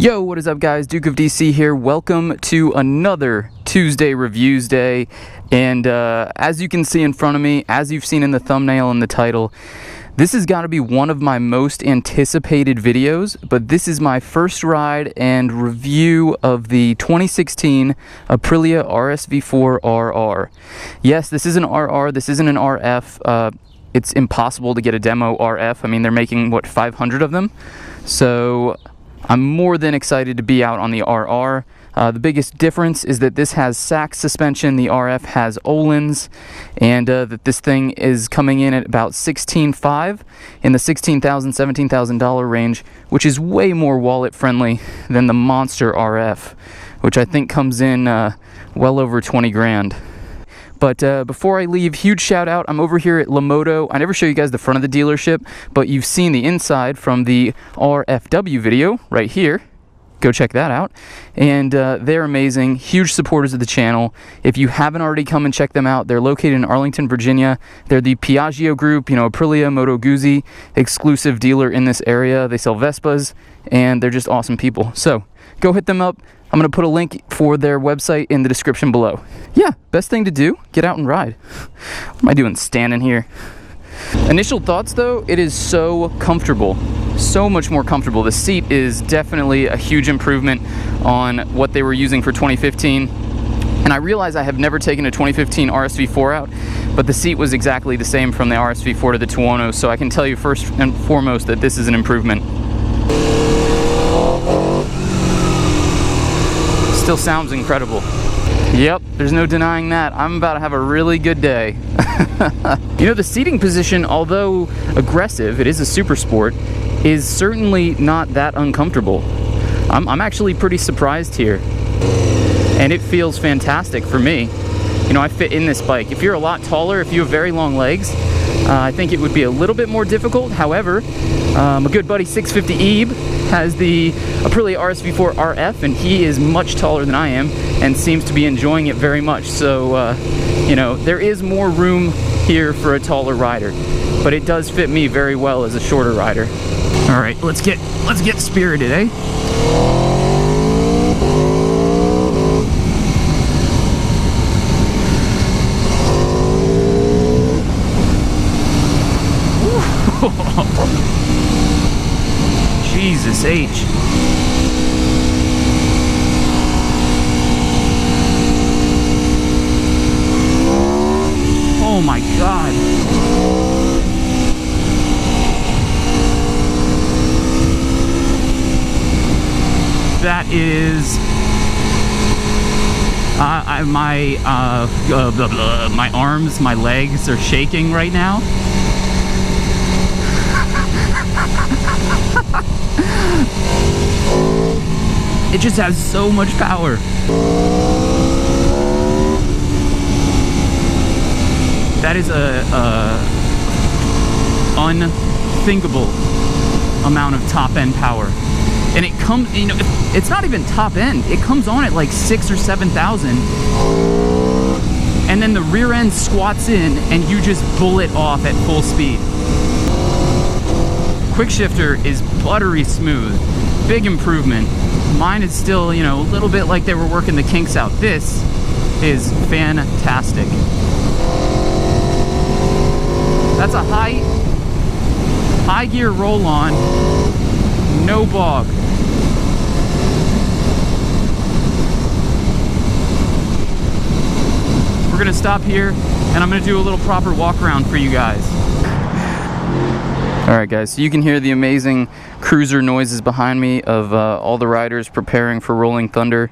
Yo, what is up guys? DukeOfDC here. Welcome to another Tuesday Reviews Day. And as you can see in front of me, as you've seen in the thumbnail and the title, this has got to be one of my most anticipated videos, but this is my first ride and review of the 2016 Aprilia RSV4 RR. Yes, this is an RR, this isn't an RF. It's impossible to get a demo RF. I mean, they're making, what, 500 of them? So I'm more than excited to be out on the RR. The biggest difference is that this has Sachs suspension, the RF has Öhlins, and that this thing is coming in at about $16,500 in the $16,000, $17,000 range, which is way more wallet friendly than the monster RF, which I think comes in well over 20 grand. But before I leave, huge shout out, I'm over here at Moto. I never show you guys the front of the dealership, but you've seen the inside from the RFW video right here. Go check that out. And they're amazing, huge supporters of the channel. If you haven't already come and check them out, they're located in Arlington, Virginia. They're the Piaggio group, you know, Aprilia, Moto Guzzi, exclusive dealer in this area. They sell Vespas, and they're just awesome people. So go hit them up. I'm going to put a link for their website in the description below. Yeah, best thing to do, get out and ride. What am I doing standing here? Initial thoughts though, it is so comfortable. So much more comfortable. The seat is definitely a huge improvement on what they were using for 2015. And I realize I have never taken a 2015 RSV4 out, but the seat was exactly the same from the RSV4 to the Tuono, so I can tell you first and foremost that this is an improvement. Still sounds incredible. Yep, there's no denying that. I'm about to have a really good day. You know, the seating position, although aggressive, it is a super sport, is certainly not that uncomfortable. I'm actually pretty surprised here. And it feels fantastic for me. You know, I fit in this bike. If you're a lot taller, if you have very long legs, I think it would be a little bit more difficult. However, my good buddy 650 Ebe has the Aprilia RSV4 RF, and he is much taller than I am and seems to be enjoying it very much. So, you know, there is more room here for a taller rider, but it does fit me very well as a shorter rider. All right, let's get spirited, eh? Jesus H. Oh my God. That is my arms, my legs are shaking right now. It just has so much power. That is a unthinkable amount of top end power. And it comes, you know, it's not even top end. It comes on at like 6,000 or 7,000. And then the rear end squats in and you just bullet off at full speed. Quick shifter is buttery smooth. Big improvement. Mine is still, you know, a little bit like they were working the kinks out. This is fantastic. That's a high gear roll on, no bog. We're gonna stop here and I'm gonna do a little proper walk around for you guys. Alright guys, so you can hear the amazing cruiser noises behind me of all the riders preparing for Rolling Thunder.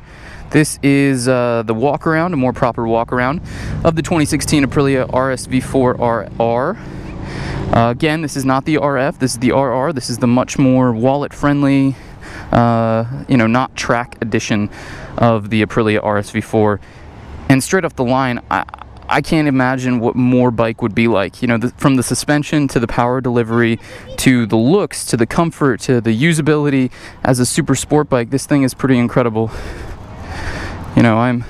This is the walk around, a more proper walk around of the 2016 Aprilia RSV4 RR. Again, this is not the RF, this is the RR. This is the much more wallet friendly, you know, not track edition of the Aprilia RSV4. And straight off the line, I can't imagine what more bike would be like. You know, from the suspension to the power delivery to the looks to the comfort to the usability as a super sport bike, this thing is pretty incredible. You know, I'm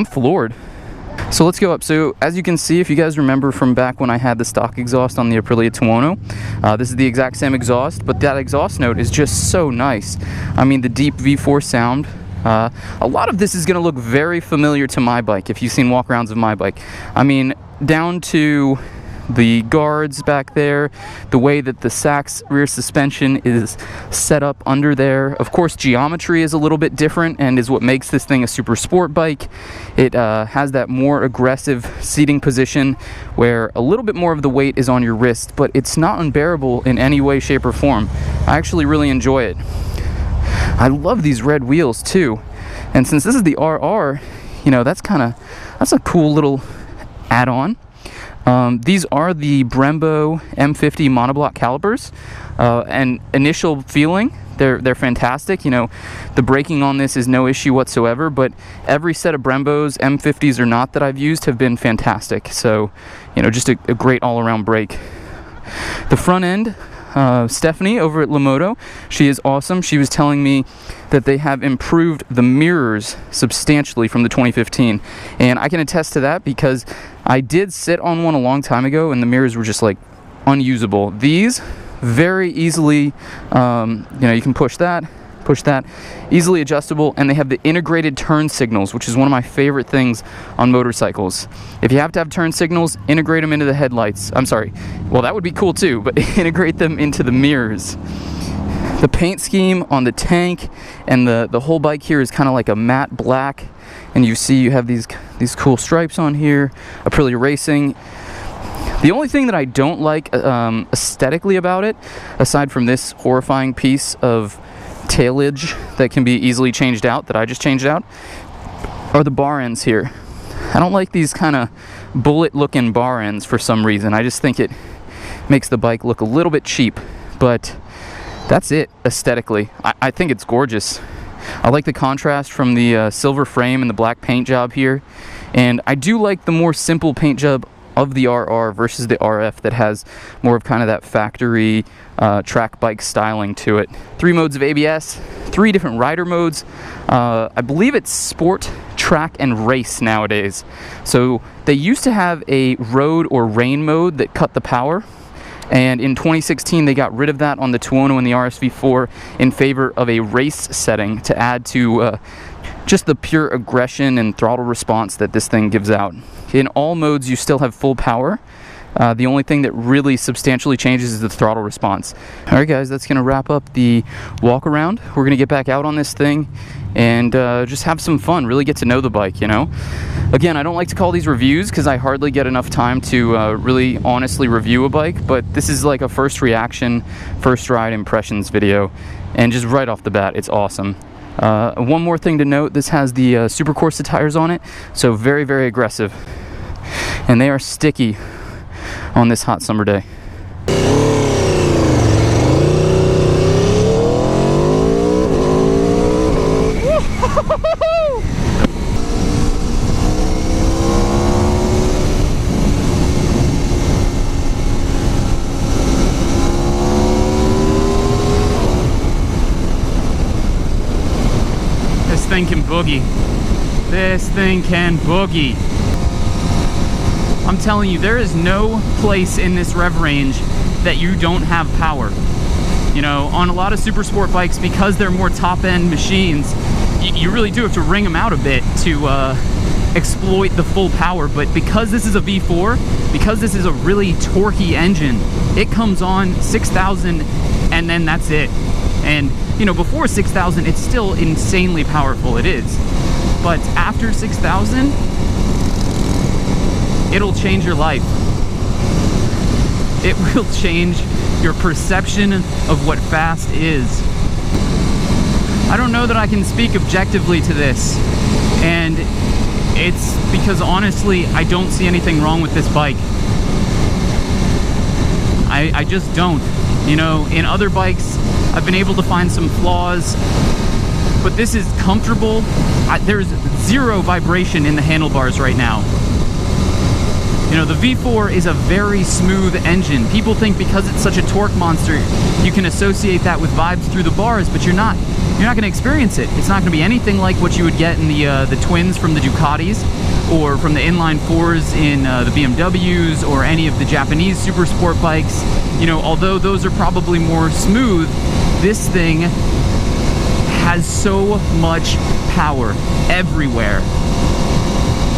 floored. So let's go up. So as you can see, if you guys remember from back when I had the stock exhaust on the Aprilia Tuono, this is the exact same exhaust, but that exhaust note is just so nice. I mean, the deep V4 sound. A lot of this is going to look very familiar to my bike if you've seen walkarounds of my bike. I mean, down to the guards back there, the way that the Sachs rear suspension is set up under there. Of course, geometry is a little bit different and is what makes this thing a super sport bike. It has that more aggressive seating position where a little bit more of the weight is on your wrist, but it's not unbearable in any way, shape, or form. I actually really enjoy it. I love these red wheels too, and since this is the RR, you know, that's a cool little add-on. These are the Brembo M50 monoblock calipers, and initial feeling, they're fantastic. You know, the braking on this is no issue whatsoever, but every set of Brembos, M50s or not, that I've used have been fantastic. So, you know, just a great all-around brake. The front end, Stephanie over at Moto, she is awesome. She was telling me that they have improved the mirrors substantially from the 2015, and I can attest to that because I did sit on one a long time ago and the mirrors were just like unusable. These very easily, you know, you can push that, easily adjustable, and they have the integrated turn signals, which is one of my favorite things on motorcycles. If you have to have turn signals, integrate them into the headlights. I'm sorry, well, that would be cool too, but integrate them into the mirrors. The paint scheme on the tank and the whole bike here is kind of like a matte black, and you see you have these cool stripes on here. Aprilia Racing. The only thing that I don't like aesthetically about it, aside from this horrifying piece of tailage that can be easily changed out, that I just changed out, are the bar ends here. I don't like these kind of bullet looking bar ends for some reason. I just think it makes the bike look a little bit cheap, but that's it aesthetically. I think it's gorgeous. I like the contrast from the silver frame and the black paint job here, and I do like the more simple paint job of the RR versus the RF that has more of kind of that factory track bike styling to it. 3 modes of ABS, 3 different rider modes. I believe it's sport, track, and race nowadays. So they used to have a road or rain mode that cut the power, and in 2016 they got rid of that on the Tuono and the RSV4 in favor of a race setting to add to just the pure aggression and throttle response that this thing gives out. In all modes you still have full power. The only thing that really substantially changes is the throttle response. Alright guys, that's going to wrap up the walk around. We're going to get back out on this thing and just have some fun, really get to know the bike, you know. Again, I don't like to call these reviews because I hardly get enough time to really honestly review a bike, but this is like a first reaction, first ride impressions video, and just right off the bat, it's awesome. One more thing to note, this has the Super Corsa tires on it, so very, very aggressive. And they are sticky on this hot summer day. This thing can boogie. This thing can boogie. I'm telling you, there is no place in this rev range that you don't have power. You know, on a lot of super sport bikes, because they're more top-end machines, you really do have to wring them out a bit to exploit the full power. But because this is a V4, because this is a really torquey engine, it comes on 6,000 and then that's it. And, you know, before 6,000, it's still insanely powerful, it is. But after 6,000, it'll change your life. It will change your perception of what fast is. I don't know that I can speak objectively to this, and it's because honestly, I don't see anything wrong with this bike. I just don't. You know, in other bikes, I've been able to find some flaws, but this is comfortable. There's zero vibration in the handlebars right now. You know, the V4 is a very smooth engine. People think because it's such a torque monster, you can associate that with vibes through the bars, but you're not you're not going to experience it. It's not going to be anything like what you would get in the twins from the Ducatis, or from the inline fours in the BMWs, or any of the Japanese super sport bikes. You know, although those are probably more smooth, this thing has so much power everywhere.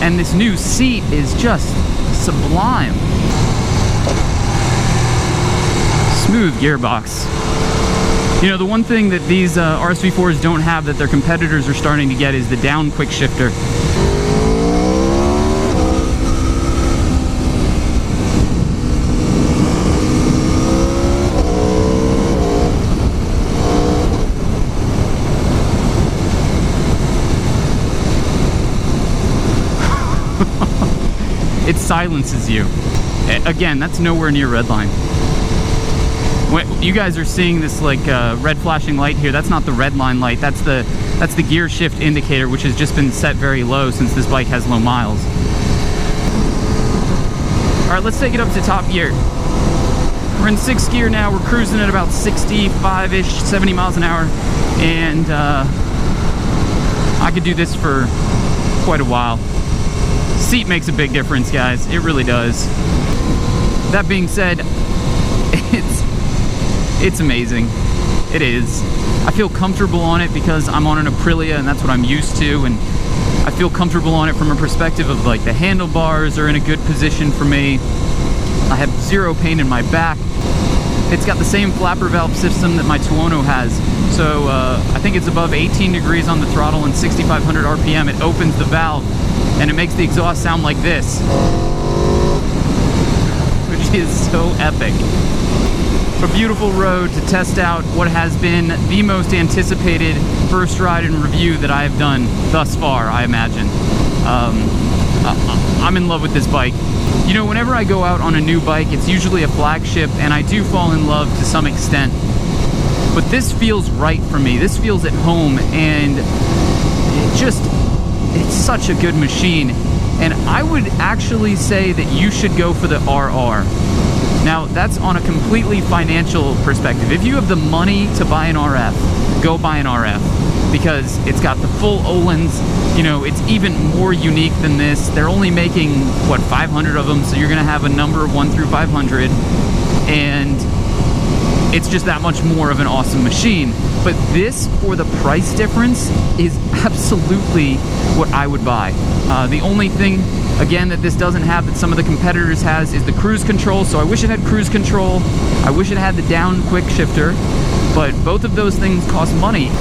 And this new seat is just sublime. Smooth gearbox. You know, the one thing that these RSV4s don't have that their competitors are starting to get is the down quick shifter. It silences you. Again, that's nowhere near redline. When you guys are seeing this like red flashing light here, that's not the redline light. That's the gear shift indicator, which has just been set very low since this bike has low miles. All right, let's take it up to top gear. We're in 6th gear now. We're cruising at about 65-ish, 70 miles an hour, and I could do this for quite a while. Seat makes a big difference, guys. It really does. That being said, it's amazing. It is. I feel comfortable on it because I'm on an Aprilia and that's what I'm used to, and I feel comfortable on it from a perspective of like the handlebars are in a good position for me. I have zero pain in my back. It's got the same flapper valve system that my Tuono has. So I think it's above 18 degrees on the throttle and 6,500 RPM. It opens the valve and it makes the exhaust sound like this, which is so epic. A beautiful road to test out what has been the most anticipated first ride and review that I have done thus far, I imagine. I'm in love with this bike. You know, whenever I go out on a new bike, it's usually a flagship, and I do fall in love to some extent. But this feels right for me. This feels at home, and it's such a good machine. And I would actually say that you should go for the RR. Now, that's on a completely financial perspective. If you have the money to buy an RF, go buy an RF, because it's got the full Öhlins. You know, it's even more unique than this. They're only making, what, 500 of them, so you're gonna have a number of 1 through 500, and it's just that much more of an awesome machine. But this, for the price difference, is absolutely what I would buy. The only thing, again, that this doesn't have that some of the competitors has is the cruise control. So I wish it had cruise control. I wish it had the down quick shifter, but both of those things cost money.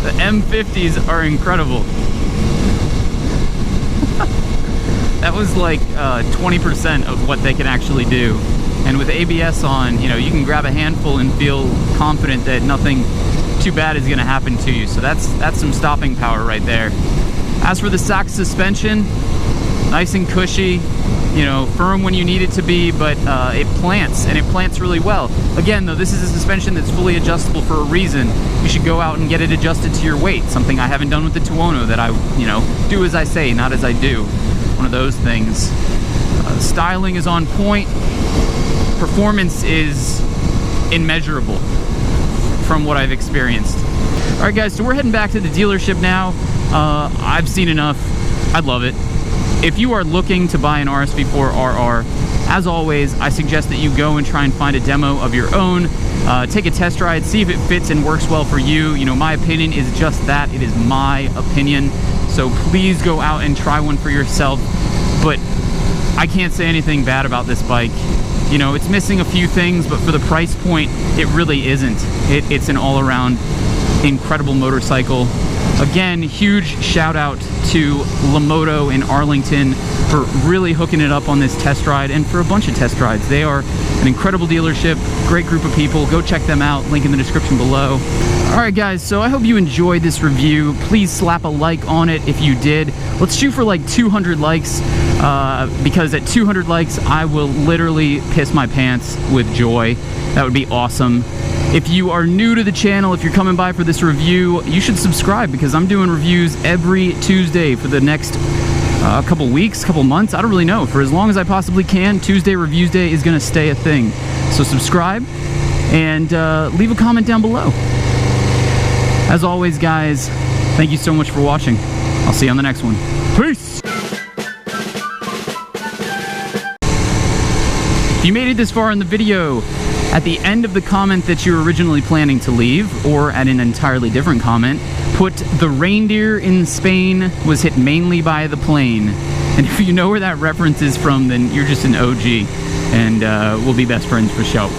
The M50s are incredible. That was like 20% of what they can actually do. And with ABS on, you know, you can grab a handful and feel confident that nothing too bad is going to happen to you. So that's some stopping power right there. As for the Sachs suspension, nice and cushy, you know, firm when you need it to be, but it plants, and it plants really well. Again, though, this is a suspension that's fully adjustable for a reason. You should go out and get it adjusted to your weight, something I haven't done with the Tuono, that I, you know, do as I say, not as I do. One of those things. Styling is on point. Performance is immeasurable from what I've experienced. All right, guys, so we're heading back to the dealership now. I've seen enough. I love it. If you are looking to buy an RSV4 RR, as always, I suggest that you go and try and find a demo of your own. Take a test ride, see if it fits and works well for you. You know, my opinion is just that. It is my opinion. So please go out and try one for yourself. But I can't say anything bad about this bike. You know, it's missing a few things, but for the price point, it really isn't. It's an all-around incredible motorcycle. Again, huge shout out to Moto in Arlington for really hooking it up on this test ride, and for a bunch of test rides. They are an incredible dealership, great group of people. Go check them out, link in the description below. All right, guys, so I hope you enjoyed this review. Please slap a like on it if you did. Let's shoot for like 200 likes, because at 200 likes, I will literally piss my pants with joy. That would be awesome. If you are new to the channel, if you're coming by for this review, you should subscribe, because I'm doing reviews every Tuesday for the next a couple weeks, couple months, I don't really know. For as long as I possibly can, Tuesday Reviews Day is going to stay a thing. So subscribe and leave a comment down below. As always, guys, thank you so much for watching. I'll see you on the next one. Peace! If you made it this far in the video, at the end of the comment that you were originally planning to leave, or at an entirely different comment, put "the reindeer in Spain was hit mainly by the plane." And if you know where that reference is from, then you're just an OG, and we'll be best friends for show.